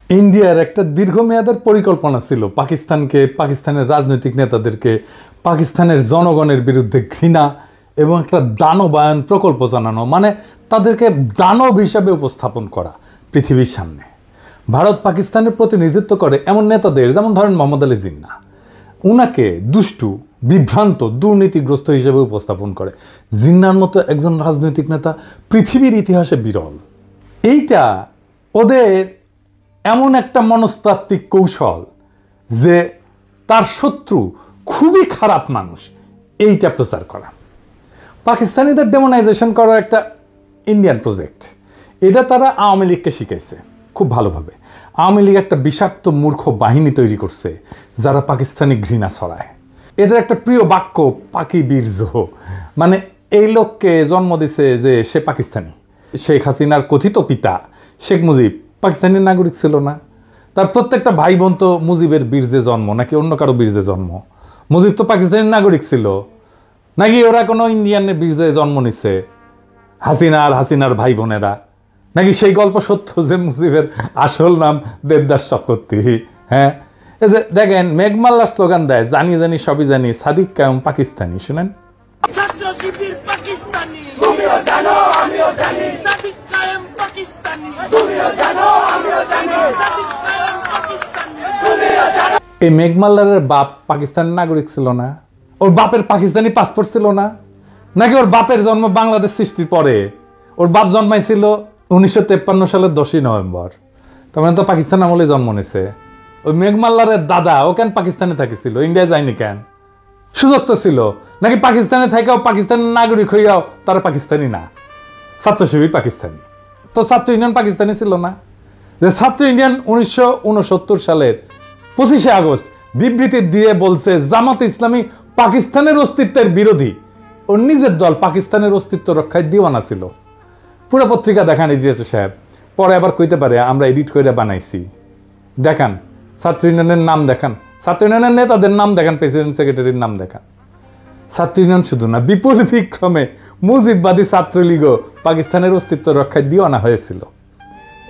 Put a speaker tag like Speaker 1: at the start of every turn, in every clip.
Speaker 1: ইন্ডিয়ার একটা দীর্ঘমেয়াদের পরিকল্পনা ছিল পাকিস্তানকে, পাকিস্তানের রাজনৈতিক নেতাদেরকে পাকিস্তানের জনগণের বিরুদ্ধে ঘৃণা এবং একটা দানবায়ন প্রকল্প জানানো, মানে তাদেরকে দানব হিসাবে উপস্থাপন করা পৃথিবীর সামনে। ভারত পাকিস্তানের প্রতিনিধিত্ব করে এমন নেতাদের, যেমন ধরেন মোহাম্মদ আলী জিন্নাহ, উনাকে দুষ্টু, বিভ্রান্ত, দুর্নীতিগ্রস্ত হিসেবে উপস্থাপন করে। জিন্নাহর মতো একজন রাজনৈতিক নেতা পৃথিবীর ইতিহাসে বিরল। এইটা ওদের এমন একটা মনস্তাত্ত্বিক কৌশল যে তার শত্রু খুবই খারাপ মানুষ, এইটা প্রচার করা। পাকিস্তানিদের ডেমোনাইজেশন করার একটা ইন্ডিয়ান প্রজেক্ট, এটা তারা আওয়ামী লীগকে শিখাইছে খুব ভালোভাবে। আওয়ামী লীগ একটা বিষাক্ত মূর্খ বাহিনী তৈরি করছে যারা পাকিস্তানি ঘৃণা ছড়ায়। এদের একটা প্রিয় বাক্য পাকি বীর্য, মানে এই লোককে জন্ম দিছে যে সে পাকিস্তানি। শেখ হাসিনার কথিত পিতা শেখ মুজিব পাকিস্তানি নাগরিক ছিল না? তার প্রত্যেকটা ভাই বোন তো মুজিবের বীর্যে জন্ম নাকি অন্য কারো বীর্যে জন্ম? মুজিব তো পাকিস্তানি নাগরিক ছিল নাকি ওরা কোনো ইন্ডিয়ানের বীর্যে জন্ম নিচ্ছে? হাসিনার ভাই বোনেরা নাকি সেই গল্প সত্য যে মুজিবের আসল নাম দেবদাস চক্রবর্তী? হ্যাঁ, এই যে দেখেন মেঘমাল্লার স্লোগান দেয়, জানি জানি সবই জানি, সাদিক কায়েম পাকিস্তানি। শুনেন, এই মেঘমাল্লারের বাপ পাকিস্তানের নাগরিক ছিল না? ওর বাপের পাকিস্তানি পাসপোর্ট ছিল না? নাকি ওর বাপের জন্ম বাংলাদেশ সৃষ্টির পরে? ওর বাপ জন্মাইছিল 1953 সালের 10ই নভেম্বর, তার মানে তো পাকিস্তান আমলে জন্ম নিছে। ওই মেঘমাল্লারের দাদা ও কেন পাকিস্তানে থাকিছিল, ইন্ডিয়া যায়নি কেন? সুযোগ তো ছিল। নাকি পাকিস্তানে থাকাও পাকিস্তানের নাগরিক হইয়াও তারা পাকিস্তানি না, ছাত্র শিবির পাকিস্তানি? তো ছাত্র ইউনিয়ন পাকিস্তানি ছিল না? যে ছাত্র ইউনিয়ন 1969 সালের 25শে আগস্ট বিবৃতি দিয়ে বলছে জামাত ইসলামী পাকিস্তানের অস্তিত্বের বিরোধী। ওর নিজের দল পাকিস্তানের অস্তিত্ব রক্ষায় দিওয়ানা ছিল। পুরো পত্রিকা দেখান ইডিএস সাহেব, পরে আবার কইতে পারে আমরা এডিট করে বানাইছি। দেখান ছাত্র ইউনিয়নের নাম দেখান, ছাত্র ইউনিয়নের নেতাদের নাম দেখান, প্রেসিডেন্ট সেক্রেটারির নাম দেখান। ছাত্র ইউনিয়ন শুধু না, বিপুল বিক্রমে মুজিববাদী ছাত্রলীগও পাকিস্তানের অস্তিত্ব রক্ষায় দিওয়ানা হয়েছিল।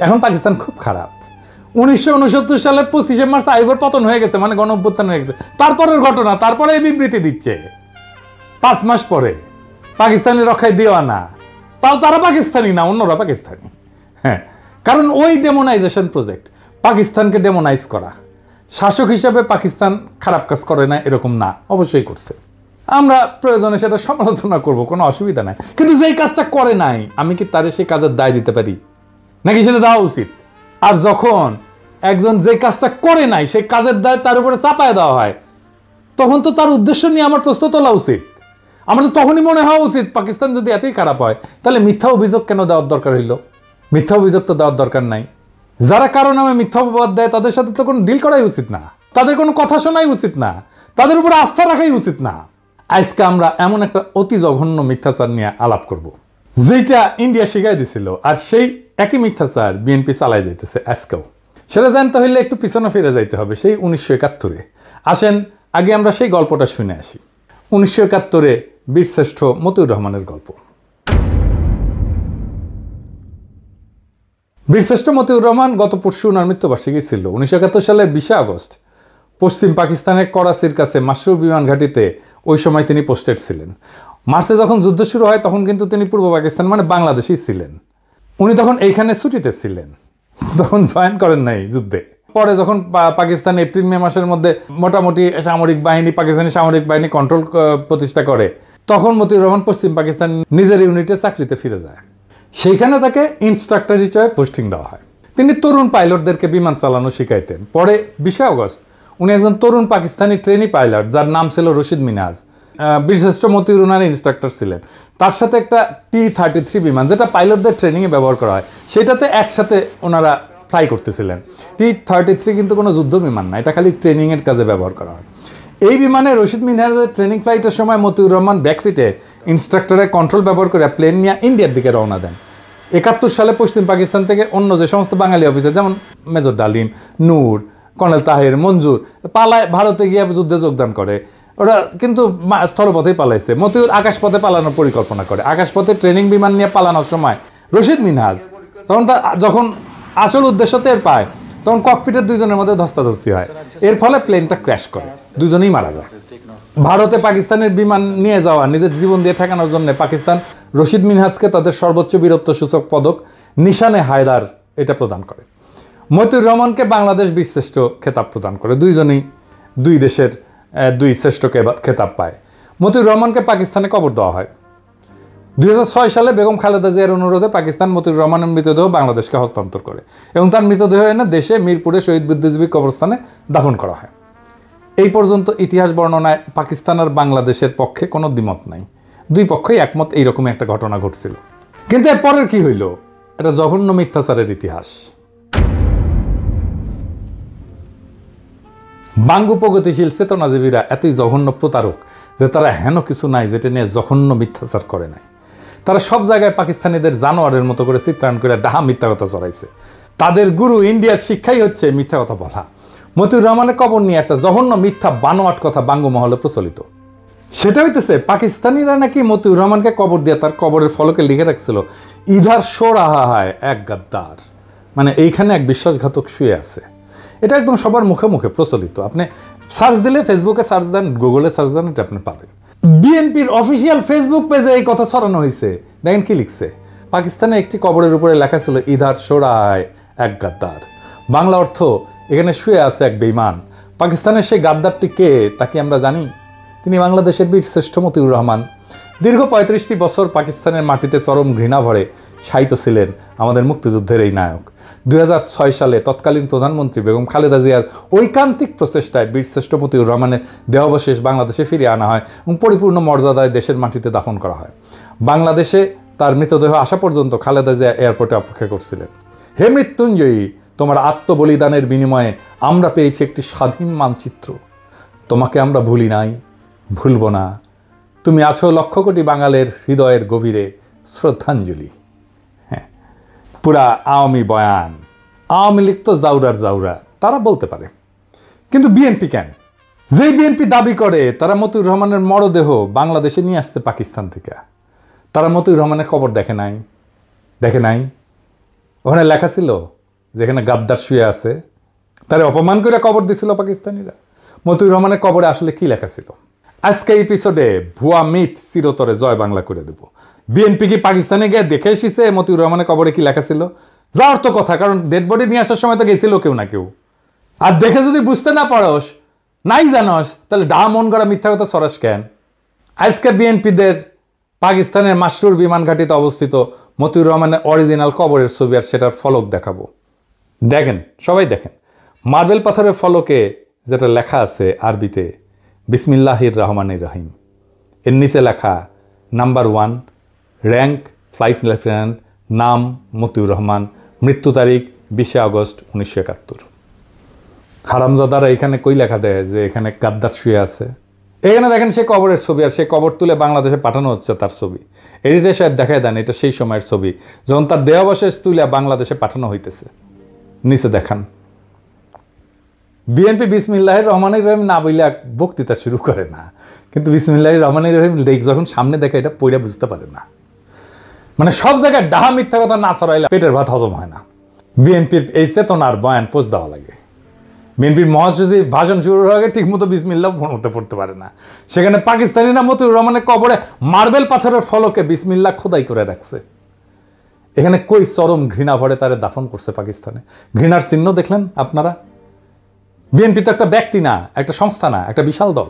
Speaker 1: এখন পাকিস্তান খুব খারাপ। 1969 সালের 25শে মার্চ আইয়ুবের পতন হয়ে গেছে, মানে গণ অভ্যুত্থান হয়ে গেছে। তারপরের ঘটনা, তারপরে এই বিবৃতি দিচ্ছে 5 মাস পরে পাকিস্তানি রক্ষায় দিওয়ানা। তাও তারা পাকিস্তানি না, অন্যরা পাকিস্তানি। হ্যাঁ, কারণ ওই ডেমোনাইজেশন প্রজেক্ট, পাকিস্তানকে ডেমোনাইজ করা। শাসক হিসাবে পাকিস্তান খারাপ কাজ করে না এরকম না, অবশ্যই করছে। আমরা প্রয়োজনে সেটা সমালোচনা করব, কোনো অসুবিধা নাই। কিন্তু যেই কাজটা করে নাই, আমি কি তারে সেই কাজের দায় দিতে পারি? নাকি সেটা দেওয়া উচিত? আর যখন একজন যে কাজটা করে নাই সেই কাজের দায় তার উপরে চাপায় দেওয়া হয়, তখন তো তার উদ্দেশ্য নিয়ে আমার প্রশ্ন তোলা উচিত। আমার তো তখনই মনে হওয়া উচিত পাকিস্তান যদি এতই খারাপ হয় তাহলে মিথ্যা অভিযোগ কেন দেওয়ার দরকার হইল? মিথ্যা অভিযোগ তো দেওয়ার দরকার নাই। যারা কারো নামে মিথ্যা অপবাদ দেয় তাদের সাথে তো কোনো ডিল করাই উচিত না, তাদের কোনো কথা শোনাই উচিত না, তাদের উপরে আস্থা রাখাই উচিত না। আজকে আমরা এমন একটা অতি জঘন্য মিথ্যাচার নিয়ে আলাপ করব যেটা ইন্ডিয়া শিখাই দিছিল, আর সেই একই মিথ্যাচার বিএনপি চালাই যাইতেছে আজকেও। সেটা জানতে হইলে একটু পিছনে ফিরে যাইতে হবে, সেই 1971-এ। আসেন আগে আমরা সেই গল্পটা শুনে আসি। 1971-এ বীরশ্রেষ্ঠ মতিউর রহমানের গল্প। বীরশ্রেষ্ঠ মতিউর রহমান গত পরশু ওনার মৃত্যুবার্ষিকী ছিল। 1971 সালের 20শে আগস্ট পশ্চিম পাকিস্তানের করাচির কাছে মাসরুর বিমান ঘাঁটিতে ওই সময় তিনি পোস্টেড ছিলেন। মার্চে যখন যুদ্ধ শুরু হয় তখন কিন্তু তিনি পূর্ব পাকিস্তান মানে বাংলাদেশেই ছিলেন। উনি তখন এইখানে ছুটিতে ছিলেন, তখন জয়েন করেন নাই যুদ্ধে। পরে যখন পাকিস্তান এপ্রিল মে মাসের মধ্যে মোটামুটি সামরিক বাহিনী, পাকিস্তানি সামরিক বাহিনী কন্ট্রোল প্রতিষ্ঠা করে, তখন মতিউর রহমান পশ্চিম পাকিস্তান নিজের ইউনিটে চাকরিতে ফিরে যায়। সেইখানে তাকে ইনস্ট্রাক্টর হিসেবে পোস্টিং দেওয়া হয়। তিনি তরুণ পাইলটদেরকে বিমান চালানো শিখাইতেন। পরে 20শে আগস্ট উনি একজন তরুণ পাকিস্তানি ট্রেনি পাইলট, যার নাম ছিল রশিদ মিনাজ, বীরশ্রেষ্ঠ মতিউর রহমানের ইনস্ট্রাক্টর ছিলেন। তার সাথে একটা P-33 বিমান, যেটা পাইলটদের ট্রেনিংয়ে ব্যবহার করা হয়, সেটাতে একসাথে ওনারা ফ্লাই করতেছিলেন। P-33 কিন্তু কোনো যুদ্ধ বিমান না, এটা খালি ট্রেনিংয়ের কাজে ব্যবহার করা হয়। এই বিমানে রশিদ মিনাজের ট্রেনিং ফ্লাইটের সময় মতিউর রহমান ব্যাকসিটে ইনস্ট্রাক্টরের কন্ট্রোল ব্যবহার করে প্লেন নিয়ে ইন্ডিয়ার দিকে রওনা দেন। 71 সালে পশ্চিম পাকিস্তান থেকে অন্য যে সমস্ত বাঙালি অফিসার, যেমন মেজর ডালিম, নূর, কর্নেল তাহের, মঞ্জুর, পালায় ভারতে গিয়ে যুদ্ধে যোগদান করে। ওরা কিন্তু স্থলপথেই পালাইছে। মতিউর আকাশপথে পালানোর পরিকল্পনা করে। আকাশপথে ট্রেনিং বিমান নিয়ে পালানোর সময় রশিদ মিনহাজ যখন আসল উদ্দেশ্য টের পায়, তখন ককপিটের দুইজনের মধ্যে ধস্তাধস্তি হয়, এর ফলে প্লেনটা ক্র্যাশ করে, দুজনেই মারা যায়। ভারতে পাকিস্তানের বিমান নিয়ে যাওয়া নিজের জীবন দিয়ে ঠেকানোর জন্য পাকিস্তান রশিদ মিনহাজকে তাদের সর্বোচ্চ বীরত্ব সূচক পদক নিশানে হায়দার এটা প্রদান করে। মতিউর রহমানকে বাংলাদেশ বীরশ্রেষ্ঠ খেতাব প্রদান করে। দুইজনেই দুই দেশের দুই শ্রেষ্ঠ খেতাব পায়। মতিউর রহমানকে পাকিস্তানে কবর দেওয়া হয়। 2006 সালে বেগম খালেদা জিয়ার অনুরোধে পাকিস্তান মতিউর রহমানের মৃতদেহ বাংলাদেশকে হস্তান্তর করে এবং তার মৃতদেহ এনে দেশে মিরপুরে শহীদ বুদ্ধিজীবী কবরস্থানে দাফন করা হয়। এই পর্যন্ত ইতিহাস বর্ণনায় পাকিস্তান আর বাংলাদেশের পক্ষে কোনো দ্বিমত নাই, দুই পক্ষই একমত এইরকমই একটা ঘটনা ঘটছিল। কিন্তু এর পরের কি হইল? এটা জঘন্য মিথ্যাচারের ইতিহাস। বাঙ্গু প্রগতিশীল চেতনাজীবীরা এতই জঘন্য প্রতারক যে তারা হেন কিছু নাই যেটা নিয়ে জঘন্য মিথ্যাচার করে নাই। তারা সব জায়গায় পাকিস্তানিদের জানোয়ারের মতো করে চিত্রায়ন করে ডাহা মিথ্যা কথা চড়াইছে। তাদের গুরু ইন্ডিয়ার শিক্ষাই হচ্ছে মিথ্যা কথা বলা। মতিউর রহমানের কবর নিয়ে একটা জঘন্য মিথ্যা বানোয়াট কথা বাঙ্গু মহলে প্রচলিত। সেটা হইতেছে পাকিস্তানিরা নাকি মতিউর রহমানকে কবর দিয়ে তার কবরের ফলকে লিখে রাখছিল, ইধার শো রাহা হায় এক গাদ্দার, মানে এইখানে এক বিশ্বাসঘাতক শুয়ে আছে। এটা একদম সবার মুখে মুখে প্রচলিত। আপনি সার্চ দিলে, ফেসবুকে সার্চ দেন, গুগলে সার্চ দেন, এটা আপনি পাবেন। বিএনপির অফিসিয়াল ফেসবুক পেজে এই কথা ছড়ানো হয়েছে। দেখেন কি লিখছে, পাকিস্তানে একটি কবরের উপরে লেখা ছিল ইধার শো রাহা হায় এক গাদ্দার। বাংলা অর্থ, এখানে শুয়ে আছে এক বেঈমান। পাকিস্তানের সেই গাদ্দারটি কে তা কি আমরা জানি? তিনি বাংলাদেশের বীর শ্রেষ্ঠ মতিউর রহমান। দীর্ঘ 35টি বছর পাকিস্তানের মাটিতে চরম ঘৃণা ভরে শায়িত ছিলেন আমাদের মুক্তিযুদ্ধের এই নায়ক। 2006 সালে তৎকালীন প্রধানমন্ত্রী বেগম খালেদা জিয়ার ঐকান্তিক প্রচেষ্টায় বীরশ্রেষ্ঠ মতিউর রহমানের দেহাবশেষ বাংলাদেশে ফিরিয়ে আনা হয় এবং পরিপূর্ণ মর্যাদায় দেশের মাটিতে দাফন করা হয়। বাংলাদেশে তার মৃতদেহ আসা পর্যন্ত খালেদা জিয়া এয়ারপোর্টে অপেক্ষা করছিলেন। হে মৃত্যুঞ্জয়ী, তোমার আত্মবলিদানের বিনিময়ে আমরা পেয়েছি একটি স্বাধীন মানচিত্র। তোমাকে আমরা ভুলি নাই, ভুলব না। তুমি আছো লক্ষ কোটি বাঙালের হৃদয়ের গভীরে শ্রদ্ধাঞ্জলি। হ্যাঁ, পুরা আওয়ামী বয়ান। আওয়ামী লীগ তো জাউরার জাউরা, তারা বলতে পারে, কিন্তু বিএনপি কেন? যেই বিএনপি দাবি করে তারা মতিউর রহমানের মরদেহ বাংলাদেশে নিয়ে আসছে পাকিস্তান থেকে, তারা মতিউর রহমানের কবর দেখে নাই। ওখানে লেখা ছিল যেখানে গাদ্দার শুয়ে আছে, তারা অপমান করে কবর দিছিল পাকিস্তানিরা। মতিউর রহমানের কবরে আসলে কি লেখা ছিল? আজকে এপিসোডে ভুয়া মিথ চিরতরে জয় বাংলা করে দেব। বিএনপি কি পাকিস্তানে গিয়ে দেখে এসেছে মতিউর রহমানের কবরে কি লেখা ছিল? যাওয়ার তো কথা, কারণ ডেড বডি নিয়ে আসার সময় তো গেছিল কেউ না কেউ। আর দেখে যদি বুঝতে না পারস, নাই জানস, তাহলে ডা মন করা মিথ্যা কথা সরাস কেন? আজকে বিএনপিদের পাকিস্তানের মাসরুর বিমান ঘাঁটিতে অবস্থিত মতিউর রহমানের অরিজিনাল কবরের ছবি আর সেটার ফলক দেখাবো। দেখেন, সবাই দেখেন, মার্বেল পাথরের ফলকে যেটা লেখা আছে আরবিতে বিসমিল্লাহির রহমানির রহিম, এর নিচে লেখা নাম্বার 1, র্যাঙ্ক ফ্লাইট লেফটেন্যান্ট, নাম মতিউর রহমান, মৃত্যু তারিখ 20 আগস্ট 1971। হারামজাদারা এখানে কই লেখা দেয় যে এখানে গাদ্দার শুয়ে আছে? এখানে দেখেন সেই কবরের ছবি, আর সেই কবর তুলে বাংলাদেশে পাঠানো হচ্ছে তার ছবি। এডিটর সাহেব দেখায় দেন এটা সেই সময়ের ছবি যখন তার দেহাবশেষ তুলে বাংলাদেশে পাঠানো হইতেছে। নিচে দেখান, বিএনপি বিসমিল্লাহির রহমানির রহিম না বইলে বক্তৃতা শুরু করে না, কিন্তু বিসমিল্লাহির রহমানির রহিম যখন সামনে দেখে এটা পইরা বুঝতে পারে না। মানে সব জায়গায় ডাহা মিথ্যা কথা না ছড়াইলে পেটের ভাত হজম হয় না। বিএনপির এই চেতনার বয়ান পোস্ট দেওয়া লাগে। বিএনপির মহাসচিব ভাষণ শুরুর আগে ঠিক মতো বিসমিল্লাহ পড়তে পারে না। সেখানে পাকিস্তানিরা মতিউর রহমানের কবরে মার্বেল পাথরের ফলকে বিসমিল্লাহ খোদাই করে রাখছে। এখানে কই চরম ঘৃণা ভরে তারে দাফন করছে পাকিস্তানে। ঘৃণার চিহ্ন দেখলেন আপনারা? বিএনপি তো একটা ব্যক্তি না, একটা সংস্থা না, একটা বিশাল দল।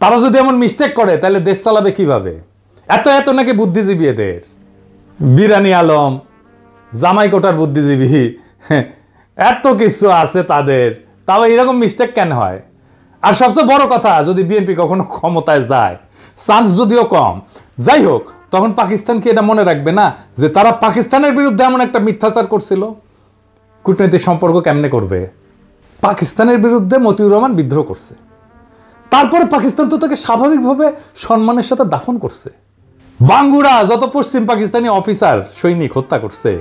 Speaker 1: তারা যদি এমন মিস্টেক করে তাহলে দেশ চালাবে কিভাবে? এত নাকি বুদ্ধিজীবী এদের। বিরানি আলম, জামাই কোটার বুদ্ধিজীবী, এত কিছু আছে তাদের, তাও এরকম মিস্টেক কেন হয়? আর সবচেয়ে বড় কথা, যদি বিএনপি কখনো ক্ষমতায় যায়, চান্স যদিও কম, যাই হোক, তখন পাকিস্তান কি এটা মনে রাখবে না যে তারা পাকিস্তানের বিরুদ্ধে এমন একটা মিথ্যাচার করছিল? কূটনৈতিক সম্পর্ক কেমনে করবে? পাকিস্তানের বিরুদ্ধে মতিউর রহমান বিদ্রোহ করছে, তারপরে পাকিস্তান তো তাকে স্বাভাবিকভাবে সম্মানের সাথে দাফন করছে। বাঙ্গুরা যত পশ্চিম পাকিস্তানি অফিসার সৈনিক হত্যা করছে,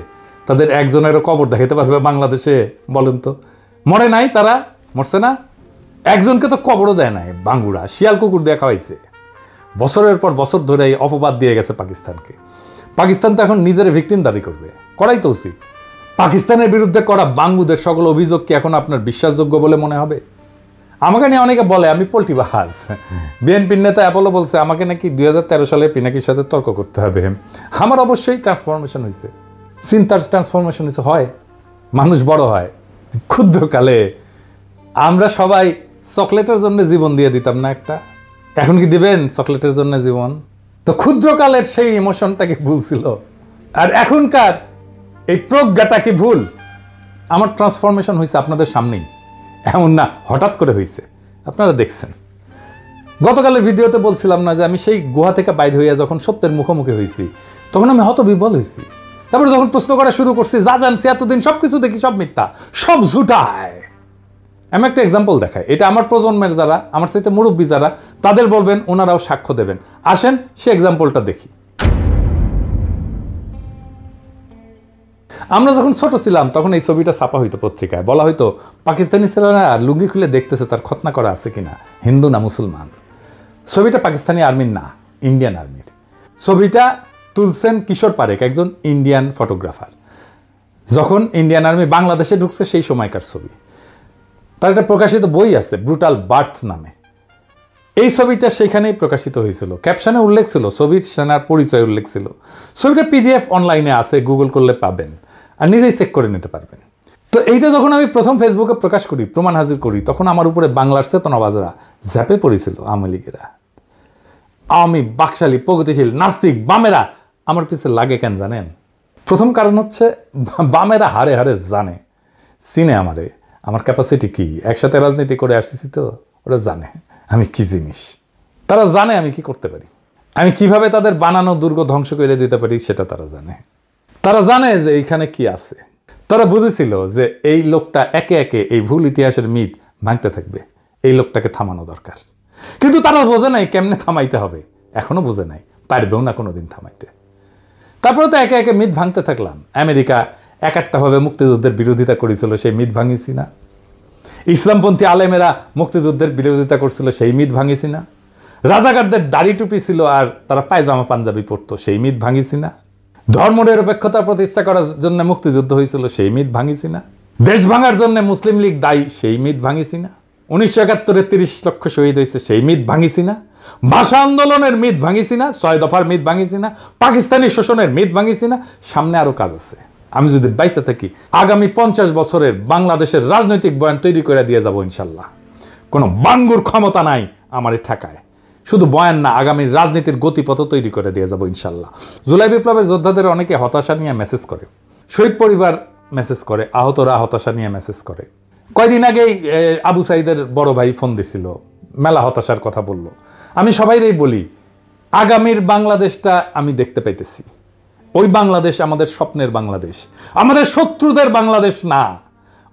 Speaker 1: তাদের একজনেরও কবর দেখাতে পারবে বাংলাদেশে? বলেন তো, মরে নাই? তারা মরছে না? একজনকে তো কবরও দেয় নাই বাঙ্গুরা, শিয়াল কুকুর দিয়ে খাওয়াইছে। বছরের পর বছর ধরে অপবাদ দিয়ে গেছে পাকিস্তানকে। পাকিস্তান তো এখন নিজের ভিকটিম দাবি করবে, করাই তো উচিত। পাকিস্তানের বিরুদ্ধে করা বাঙ্গুদের সকল অভিযোগ কি এখন আপনার বিশ্বাসযোগ্য বলে মনে হবে? আমাকে নিয়ে অনেকে বলে আমি পোল্টিবাজ। বিএনপির নেতা অ্যাপোলো বলছে আমাকে নাকি 2013 সালে পিনাকির সাথে তর্ক করতে হবে। আমার অবশ্যই ট্রান্সফরমেশন হয়েছে, চিন্তার ট্রান্সফরমেশন হয়েছে। হয় মানুষ বড় হয়। ক্ষুদ্রকালে আমরা সবাই চকলেটের জন্য জীবন দিয়ে দিতাম না একটা? এখন কি দিবেন চকলেটের জন্য জীবন? তো ক্ষুদ্রকালের সেই ইমোশনটা কি ভুল ছিল? আর এখনকার এই প্রজ্ঞাটা কি ভুল? আমার ট্রান্সফরমেশন হয়েছে আপনাদের সামনেই, এমন না হঠাৎ করে হয়েছে, আপনারা দেখছেন। গতকালের ভিডিওতে বলছিলাম না যে আমি সেই গুহা থেকে বাইরে হইয়া যখন সত্যের মুখোমুখি হয়েছি তখন আমি হতবিহ্বল হয়েছি। তারপরে যখন প্রশ্ন করা শুরু করছি, যা জানছি এতদিন সবকিছু দেখি সব মিথ্যা, সব ঝুটায়। আমি একটা এক্সাম্পল দেখাই, এটা আমার প্রজন্মের যারা, আমার সাথে মুরব্বী যারা, তাদের বলবেন, ওনারাও সাক্ষ্য দেবেন। আসেন সে এক্সাম্পলটা দেখি। আমরা যখন ছোট ছিলাম তখন এই ছবিটা ছাপা হইতো পত্রিকায়, বলা হইতো পাকিস্তানি ছেলেরা লুঙ্গি খুলে দেখতেছে তার খতনা করা আছে কিনা, হিন্দু না মুসলমান। ছবিটা পাকিস্তানি আর্মির না, ইন্ডিয়ান আর্মির। ছবিটা তুলছেন কিশোর পারেক, একজন ইন্ডিয়ান ফটোগ্রাফার। যখন ইন্ডিয়ান আর্মি বাংলাদেশে ঢুকছে সেই সময়কার ছবি। তার একটা প্রকাশিত বই আছে ব্রুটাল বার্থ নামে। এই ছবিটা সেখানেই প্রকাশিত হয়েছিল। ক্যাপশনে উল্লেখ ছিল, ছবির সেনার পরিচয় উল্লেখ ছিল। ছবিটা PDF অনলাইনে আছে, গুগল করলে পাবেন, আর নিজেই চেক করে নিতে পারবেন। তো এইটা যখন আমি প্রথম ফেসবুকে প্রকাশ করি, প্রমাণ হাজির করি, তখন আমার উপরে বাংলার চেতনাবাজরা ঝাঁপে পড়েছিল। আওয়ামী লীগেরা, আওয়ামী বাকশালী প্রগতিশীল নাস্তিক বামেরা আমার পিছে লাগে কেন জানেন? প্রথম কারণ হচ্ছে বামেরা হারে হারে জানে, চিনে আমারে, আমার ক্যাপাসিটি কি, একসাথে রাজনীতি করে আসছি তো ওরা জানে আমি কি জিনিস। তারা জানে আমি কি করতে পারি, আমি কিভাবে তাদের বানানো দুর্গ ধ্বংস করে দিতে পারি সেটা তারা জানে। তারা জানে যে এইখানে কি আছে। তারা বুঝেছিল যে এই লোকটা একে একে এই ভুল ইতিহাসের মিথ ভাঙতে থাকবে, এই লোকটাকে থামানো দরকার। কিন্তু তারা বোঝে নাই কেমনে থামাইতে হবে, এখনো বোঝে নাই, পারবেও না কোনোদিন থামাইতে। তারপরে তো একে একে মিথ ভাঙতে থাকলাম। আমেরিকা এক একটাভাবে মুক্তিযুদ্ধের বিরোধিতা করেছিল, সেই মিথ ভাঙিছি না? ইসলামপন্থী আলেমেরা মুক্তিযুদ্ধের বিরোধিতা করছিল, সেই মিথ ভাঙিছি না? রাজাকারদের দাড়ি টুপি ছিল আর তারা পায়জামা পাঞ্জাবি পরতো, সেই মিথ ভাঙিছি না? ধর্ম নিরপেক্ষতা প্রতিষ্ঠা করার জন্য মুক্তিযুদ্ধ হয়েছিল, সেই মিথ ভাঙিছি না? দেশ ভাঙার জন্য মুসলিম লীগ দায়ী, সেই মিথ ভাঙিছি না? 1971-এ 30 লক্ষ শহীদ হয়েছে, সেই মিথ ভাঙিছি না? ভাষা আন্দোলনের মিথ ভাঙিছি না? 6 দফার মিথ ভাঙিছি না? পাকিস্তানি শোষণের মিথ ভাঙিছি না? সামনে আরো কাজ আছে। আমি যদি বাইসে থাকি আগামী 50 বছরের বাংলাদেশের রাজনৈতিক বয়ান তৈরি করে দিয়ে যাব ইনশাল্লাহ। কোনো বাঙ্গুর ক্ষমতা নাই আমারই ঠেকায়। শুধু বয়ান না, আগামীর রাজনীতির গতিপথ তৈরি করে দিয়ে যাব ইনশাল্লাহ। জুলাই বিপ্লবের যোদ্ধাদের অনেকে হতাশা নিয়ে মেসেজ করে, শহীদ পরিবার মেসেজ করে, আহতরা হতাশা নিয়ে মেসেজ করে। কয়দিন আগেই আবু সাইদের বড় ভাই ফোন দিছিল, মেলা হতাশার কথা বলল। আমি সবাইরই বলি, আগামীর বাংলাদেশটা আমি দেখতে পাইতেছি। ওই বাংলাদেশ আমাদের স্বপ্নের বাংলাদেশ, আমাদের শত্রুদের বাংলাদেশ না।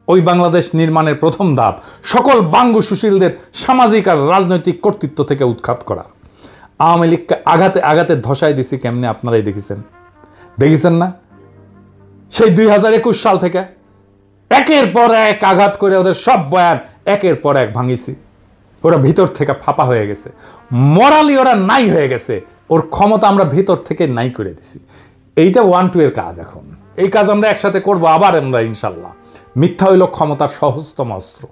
Speaker 1: ওই বাংলাদেশ নির্মাণের প্রথম ধাপ সকল বাঙ্গু সুশীলদের সামাজিক আর রাজনৈতিক কর্তৃত্ব থেকে উৎখাত করা। আওয়ামী লীগকে আঘাতে আঘাতে ধসাই দিছি কেমনে, আপনারাই দেখেছেন না? সেই 2021 সাল থেকে একের পর এক আঘাত করে ওদের সব বয়ান একের পর এক ভাঙিছি। ওরা ভিতর থেকে ফাঁপা হয়ে গেছে, মরালি ওরা নাই হয়ে গেছে, ওর ক্ষমতা আমরা ভিতর থেকে নাই করে দিছি। এইটা 1-2 এর কাজ। এখন এই কাজ আমরা একসাথে করবো আবার আমরা ইনশাল্লাহ। মিথ্যা হইল ক্ষমতার সহজতম অস্ত্র।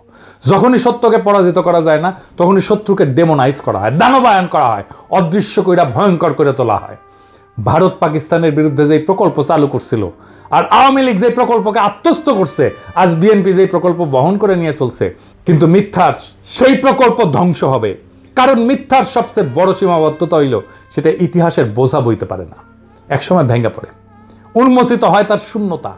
Speaker 1: যখনই সত্যকে পরাজিত করা যায় না, তখনই শত্রুকে ডেমোনাইজ করা হয়, দানবায়ন করা হয়, অদৃশ্য কইরা ভয়ঙ্কর করে তোলা হয়। ভারত পাকিস্তানের বিরুদ্ধে যে প্রকল্প চালু করছিল, আর আওয়ামী লীগ যে প্রকল্পকে আত্মস্থ করছে, আজ বিএনপি যে প্রকল্প বহন করে নিয়ে চলছে, কিন্তু মিথ্যার সেই প্রকল্প ধ্বংস হবে। কারণ মিথ্যার সবচেয়ে বড় সীমাবদ্ধতা হইল সেটা ইতিহাসের বোঝা বইতে পারে না, একসময় ভেঙে পড়ে, উন্মোচিত হয় তার শূন্যতা।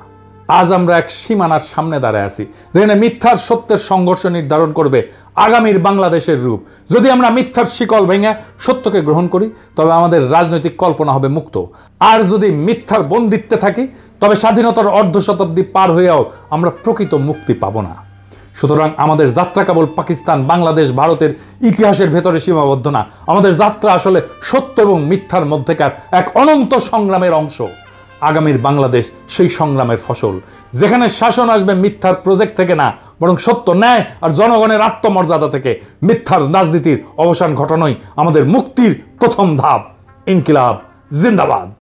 Speaker 1: আজ আমরা এক সীমানার সামনে দাঁড়ায় আছি, যেখানে মিথ্যার সত্যের সংঘর্ষ নির্ধারণ করবে আগামীর বাংলাদেশের রূপ। যদি আমরা মিথ্যার শিকল ভেঙে সত্যকে গ্রহণ করি, তবে আমাদের রাজনৈতিক কল্পনা হবে মুক্ত। আর যদি মিথ্যার বন্দিত্বে থাকি, তবে স্বাধীনতার অর্ধ শতাব্দী পার হয়েও আমরা প্রকৃত মুক্তি পাব না। সুতরাং আমাদের যাত্রা কেবল পাকিস্তান, বাংলাদেশ, ভারতের ইতিহাসের ভেতরে সীমাবদ্ধ না। আমাদের যাত্রা আসলে সত্য এবং মিথ্যার মধ্যেকার এক অনন্ত সংগ্রামের অংশ। আগামীর বাংলাদেশ সেই সংগ্রামের ফসল, যেখানে শাসন আসবে মিথ্যার প্রজেক্ট থেকে না, বরং সত্য, ন্যায় আর জনগণের আত্মমর্যাদা থেকে। মিথ্যার রাজনীতির অবসান ঘটানোই আমাদের মুক্তির প্রথম ধাপ। ইনকিলাব জিন্দাবাদ।